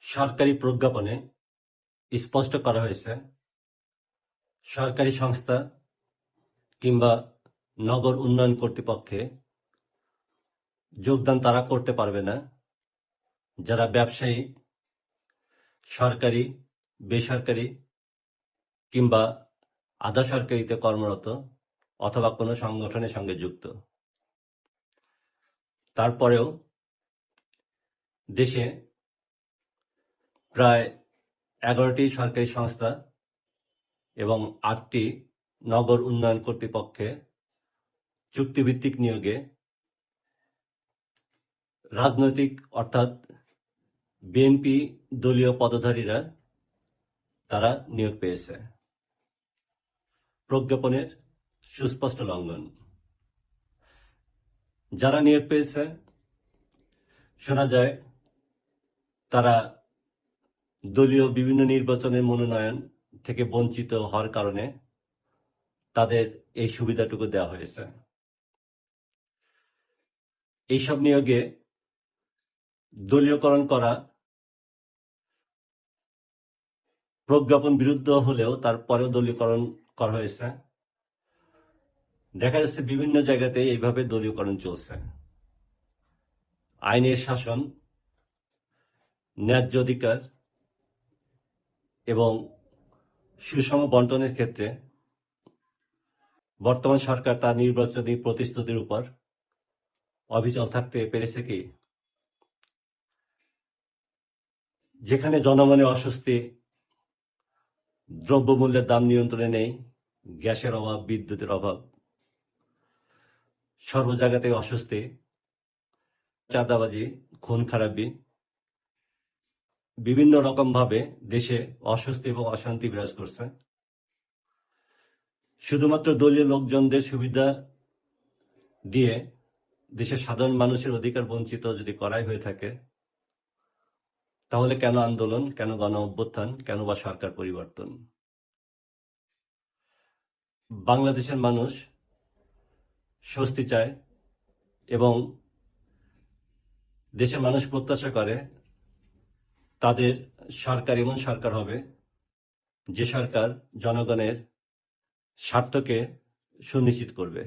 সরকারি প্রজ্ঞাপনে স্পষ্ট করা হয়েছে, সরকারি সংস্থা কিংবা নগর উন্নয়ন কর্তৃপক্ষে যোগদান তারা করতে পারবে না যারা ব্যবসায়ী, সরকারি, বেসরকারি কিংবা আধা সরকারিতে কর্মরত অথবা কোনো সংগঠনের সঙ্গে যুক্ত। তারপরেও দেশে প্রায় 11টি সরকারি সংস্থা এবং 8টি নগর উন্নয়ন কর্তৃপক্ষে চুক্তিভিত্তিক নিয়োগে রাজনৈতিক অর্থাৎ বিএনপি দলীয় পদধারীরা তারা নিয়োগ পেয়েছে। প্রজ্ঞাপনের সুস্পষ্ট লঙ্ঘন। যারা নিয়োগ পেয়েছে শোনা যায় তারা দলীয় বিভিন্ন নির্বাচনের মনোনয়ন থেকে বঞ্চিত হওয়ার কারণে তাদের এই সুবিধাটুকু দেওয়া হয়েছে। এইসব নিয়োগে দলীয়করণ করা প্রজ্ঞাপন বিরুদ্ধ হলেও তারপরেও দলীয়করণ করা হয়েছে। দেখা যাচ্ছে বিভিন্ন জায়গাতে এইভাবে দলীয়করণ চলছে। আইনের শাসন, ন্যায্য অধিকার এবং সুষম বন্টনের ক্ষেত্রে বর্তমান সরকার তার নির্বাচনী প্রতিশ্রুতির উপর অবিচল থাকতে পেরেছে কি? যেখানে জনগণের অস্বস্তি, দ্রব্যমূল্যের দাম নিয়ন্ত্রণে নেই, গ্যাসের অভাব, বিদ্যুতের অভাব, সর্ব জায়গাতে অস্বস্তি, চাঁদাবাজি, খুন খারাপি, বিভিন্ন রকম ভাবে দেশে অস্বস্তি এবং অশান্তি বিরাজ করছে। শুধুমাত্র দলীয় লোকজনদের সুবিধা দিয়ে দেশের সাধারণ মানুষের অধিকার বঞ্চিত যদি করাই হয়ে থাকে, তাহলে কেন আন্দোলন, কেন গণ অভ্যুত্থান, কেন বা সরকার পরিবর্তন? বাংলাদেশের মানুষ স্বস্তি চায় এবং দেশের মানুষ প্রত্যাশা করে তাদের সরকার এমন সরকার হবে যে সরকার জনগণের স্বার্থকে সুনিশ্চিত করবে।